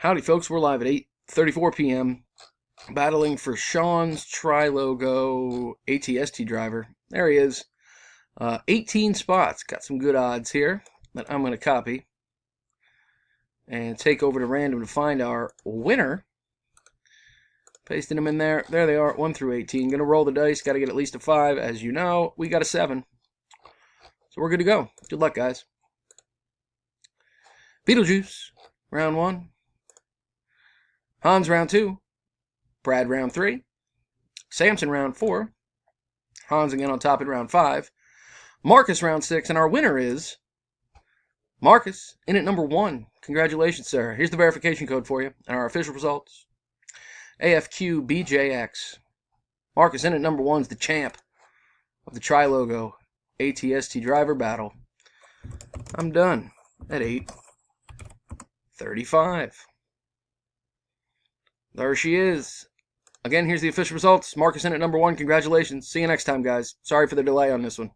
Howdy, folks. We're live at 8:34 p.m. battling for Shawn's Tri-Logo Atst driver. There he is. 18 spots. Got some good odds here that I'm going to copy and take over to random to find our winner. Pasting them in there. There they are, 1 through 18. Going to roll the dice. Got to get at least a 5. As you know, we got a 7. So we're good to go. Good luck, guys. Beetlejuice, round 1. Hans, round 2. Brad, round 3. Samson, round 4. Hans again on top in round 5. Marcus, round 6. And our winner is Marcus, in at number 1. Congratulations, sir. Here's the verification code for you and our official results. AFQBJX. Marcus, in at number 1, is the champ of the Tri-Logo Atst driver battle. I'm done at 8:35. There she is. Again, here's the official results. Marcus in at number 1. Congratulations. See you next time, guys. Sorry for the delay on this one.